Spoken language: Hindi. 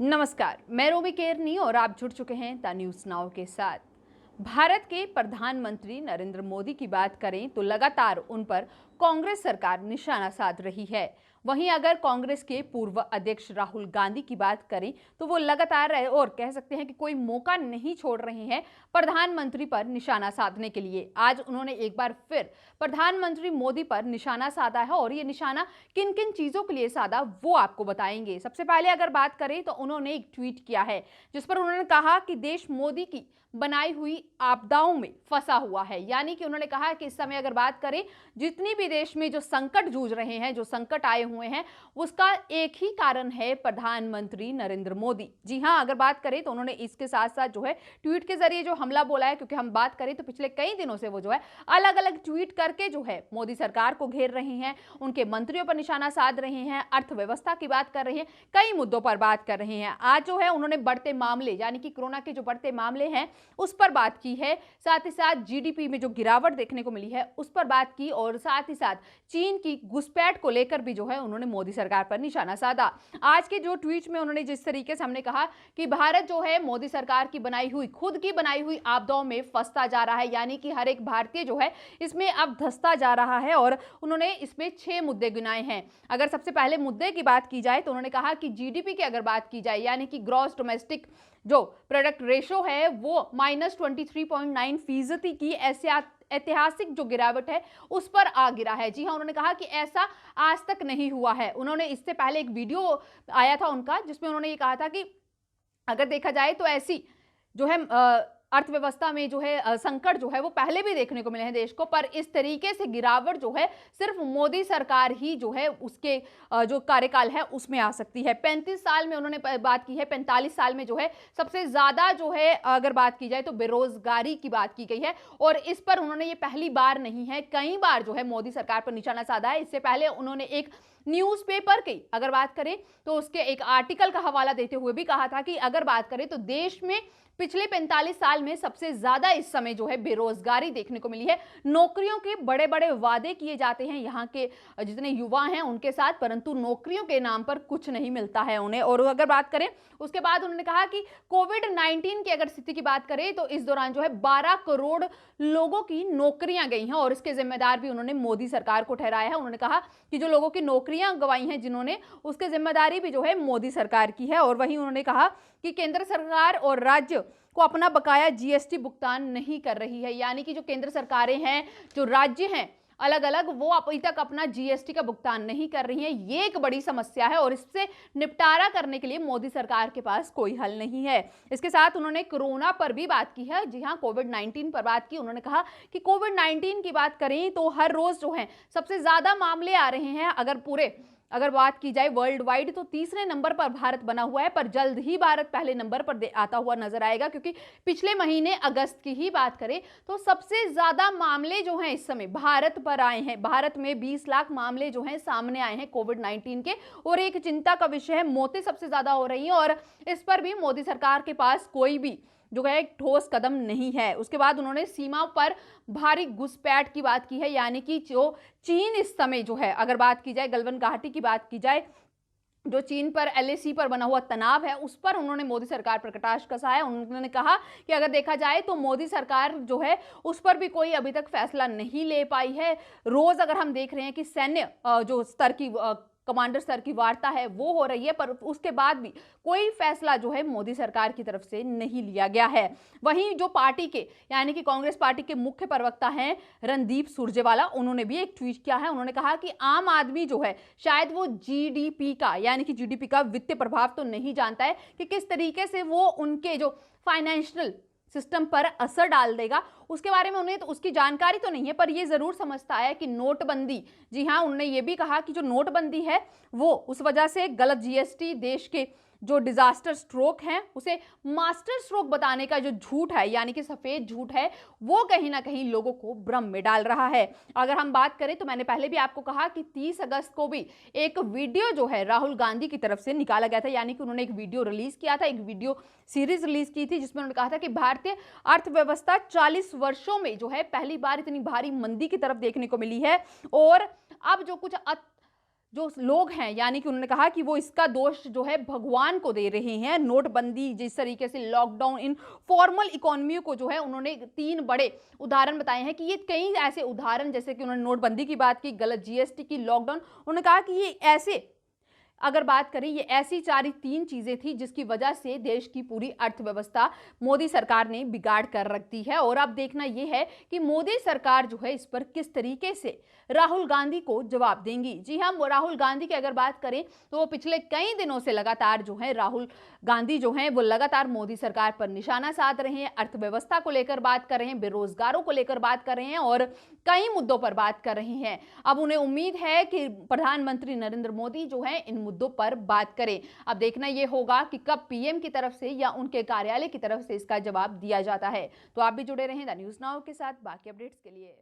नमस्कार, मैं रोमी केरनी और आप जुड़ चुके हैं द न्यूज़ नाउ के साथ। भारत के प्रधानमंत्री नरेंद्र मोदी की बात करें तो लगातार उन पर कांग्रेस सरकार निशाना साध रही है। वहीं अगर कांग्रेस के पूर्व अध्यक्ष राहुल गांधी की बात करें तो वो लगातार और कह सकते हैं कि कोई मौका नहीं छोड़ रहे हैं प्रधानमंत्री पर निशाना साधने के लिए। आज उन्होंने एक बार फिर प्रधानमंत्री मोदी पर निशाना साधा है और ये निशाना किन किन चीजों के लिए साधा वो आपको बताएंगे। सबसे पहले अगर बात करें तो उन्होंने एक ट्वीट किया है जिस पर उन्होंने कहा कि देश मोदी की बनाई हुई आपदाओं में फंसा हुआ है। यानी कि उन्होंने कहा कि इस समय अगर बात करें जितनी भी देश में जो संकट जूझ रहे हैं, जो संकट आए हुए हैं, उसका एक ही कारण है प्रधानमंत्री नरेंद्र मोदी। जी हां, अगर बात करें तो उन्होंने इसके साथ साथ जो है ट्वीट के जरिए जो हमला बोला है, क्योंकि हम बात करें तो पिछले कई दिनों से वो जो है अलग अलग ट्वीट करके जो है मोदी सरकार को घेर रहे हैं, उनके मंत्रियों पर निशाना साध रहे हैं, अर्थव्यवस्था की बात कर रहे हैं, कई मुद्दों पर बात कर रहे हैं। आज जो है उन्होंने बढ़ते मामले यानी कि कोरोना के जो बढ़ते मामले हैं उस पर बात की है, साथ ही साथ जीडीपी में जो गिरावट देखने को मिली है उस पर बात की, और साथ ही साथ चीन की घुसपैठ को लेकर भी जो है उन्होंने मोदी सरकार पर निशाना साधा। आज के जो ट्वीट में उन्होंने जिस तरीके से हमने कहा कि भारत जो है मोदी सरकार की बनाई हुई, खुद की बनाई हुई आपदाओं में फंसता जा रहा है, यानी कि हर एक भारतीय जो है इसमें अब धंसता जा रहा है, और उन्होंने इसमें 6 मुद्दे गिनाए हैं। अगर सबसे पहले मुद्दे की बात की जाए तो उन्होंने कहा कि जीडीपी की अगर बात की जाए यानी कि ग्रॉस डोमेस्टिक जो प्रोडक्ट रेशो है वो -23.9% की ऐतिहासिक जो गिरावट है उस पर आ गिरा है। जी हां, उन्होंने कहा कि ऐसा आज तक नहीं हुआ है। उन्होंने इससे पहले एक वीडियो आया था उनका जिसमें उन्होंने ये कहा था कि अगर देखा जाए तो ऐसी जो है अर्थव्यवस्था में जो है संकट जो है वो पहले भी देखने को मिले हैं देश को, पर इस तरीके से गिरावट जो है सिर्फ मोदी सरकार ही जो है उसके जो कार्यकाल है उसमें आ सकती है। 35 साल में उन्होंने बात की है, 45 साल में जो है सबसे ज्यादा जो है अगर बात की जाए तो बेरोजगारी की बात की गई है, और इस पर उन्होंने ये पहली बार नहीं है, कई बार जो है मोदी सरकार पर निशाना साधा है। इससे पहले उन्होंने एक न्यूज़पेपर की अगर बात करें तो उसके एक आर्टिकल का हवाला देते हुए भी कहा था कि अगर बात करें तो देश में पिछले 45 साल में सबसे ज्यादा इस समय जो है बेरोजगारी देखने को मिली है। नौकरियों के बड़े बड़े वादे किए जाते हैं यहाँ के जितने युवा हैं उनके साथ, परंतु नौकरियों के नाम पर कुछ नहीं मिलता है उन्हें। और अगर बात करें उसके बाद उन्होंने कहा कि कोविड-19 की अगर स्थिति की बात करें तो इस दौरान जो है 12 करोड़ लोगों की नौकरियां गई हैं, और इसके जिम्मेदार भी उन्होंने मोदी सरकार को ठहराया है। उन्होंने कहा कि जो लोगों की नौकरियां गंवाई हैं जिन्होंने, उसकी जिम्मेदारी भी जो है मोदी सरकार की है। और वहीं उन्होंने कहा कि केंद्र सरकार और राज्य को अपना बकाया जीएसटी भुगतान नहीं कर रही है, यानी कि जो केंद्र सरकारें हैं, जो राज्य हैं अलग अलग, वो अभी तक अपना जीएसटी का भुगतान नहीं कर रही है। ये एक बड़ी समस्या है और इससे निपटारा करने के लिए मोदी सरकार के पास कोई हल नहीं है। इसके साथ उन्होंने कोरोना पर भी बात की है। जी हां, कोविड-19 पर बात की। उन्होंने कहा कि कोविड-19 की बात करें तो हर रोज जो है सबसे ज्यादा मामले आ रहे हैं। अगर बात की जाए वर्ल्ड वाइड तो तीसरे नंबर पर भारत बना हुआ है, पर जल्द ही भारत पहले नंबर पर आता हुआ नजर आएगा, क्योंकि पिछले महीने अगस्त की ही बात करें तो सबसे ज्यादा मामले जो हैं इस समय भारत पर आए हैं। भारत में 20 लाख मामले जो हैं सामने आए हैं कोविड-19 के, और एक चिंता का विषय है, मौतें सबसे ज्यादा हो रही हैं, और इस पर भी मोदी सरकार के पास कोई भी जो है एक ठोस कदम नहीं है। उसके बाद उन्होंने सीमा पर भारी घुसपैठ की बात की है, यानी कि जो चीन इस समय जो है अगर बात की जाए गलवान घाटी की बात की जाए, जो चीन पर एलएसी पर बना हुआ तनाव है उस पर उन्होंने मोदी सरकार पर कटाक्ष कसा है। उन्होंने कहा कि अगर देखा जाए तो मोदी सरकार जो है उस पर भी कोई अभी तक फैसला नहीं ले पाई है। रोज अगर हम देख रहे हैं कि सैन्य जो स्तर की कमांडर स्तर की वार्ता है वो हो रही है, पर उसके बाद भी कोई फैसला जो है मोदी सरकार की तरफ से नहीं लिया गया है। वहीं जो पार्टी के यानी कि कांग्रेस पार्टी के मुख्य प्रवक्ता हैं रणदीप सुरजेवाला, उन्होंने भी एक ट्वीट किया है। उन्होंने कहा कि आम आदमी जो है शायद वो जीडीपी का यानी कि जीडीपी का वित्तीय प्रभाव तो नहीं जानता है कि किस तरीके से वो उनके जो फाइनेंशियल सिस्टम पर असर डाल देगा, उसके बारे में उन्हें तो उसकी जानकारी तो नहीं है, पर ये जरूर समझता है कि नोटबंदी, जी हाँ, उन्होंने ये भी कहा कि जो नोटबंदी है वो उस वजह से गलत जीएसटी, देश के जो डिजास्टर स्ट्रोक हैं उसे मास्टर स्ट्रोक बताने का जो झूठ है यानी कि सफेद झूठ है, वो कहीं ना कहीं लोगों को भ्रम में डाल रहा है। अगर हम बात करें तो मैंने पहले भी आपको कहा कि 30 अगस्त को भी एक वीडियो जो है राहुल गांधी की तरफ से निकाला गया था, यानी कि उन्होंने एक वीडियो रिलीज किया था, एक वीडियो सीरीज रिलीज की थी जिसमें उन्होंने कहा था कि भारतीय अर्थव्यवस्था 40 वर्षों में जो है पहली बार इतनी भारी मंदी की तरफ देखने को मिली है, और अब जो कुछ जो लोग हैं, यानी कि उन्होंने कहा कि वो इसका दोष जो है भगवान को दे रहे हैं। नोटबंदी, जिस तरीके से लॉकडाउन, इन फॉर्मल इकोनॉमी को जो है उन्होंने 3 बड़े उदाहरण बताए हैं कि ये कई ऐसे उदाहरण, जैसे कि उन्होंने नोटबंदी की बात की, गलत जीएसटी की, लॉकडाउन, उन्होंने कहा कि ये ऐसे, अगर बात करें, ये ऐसी 3 चीजें थी जिसकी वजह से देश की पूरी अर्थव्यवस्था मोदी सरकार ने बिगाड़ कर रख दी है। और अब देखना यह है कि मोदी सरकार जो है इस पर किस तरीके से राहुल गांधी को जवाब देंगी। जी हाँ, राहुल गांधी की अगर बात करें तो वो पिछले कई दिनों से लगातार जो है राहुल गांधी जो है वो लगातार मोदी सरकार पर निशाना साध रहे हैं, अर्थव्यवस्था को लेकर बात कर रहे हैं, बेरोजगारों को लेकर बात कर रहे हैं और कई मुद्दों पर बात कर रहे हैं। अब उन्हें उम्मीद है कि प्रधानमंत्री नरेंद्र मोदी जो है इन मुद्दों पर बात करें। अब देखना यह होगा कि कब पीएम की तरफ से या उनके कार्यालय की तरफ से इसका जवाब दिया जाता है। तो आप भी जुड़े रहें द न्यूज़ नाउ के साथ बाकी अपडेट्स के लिए।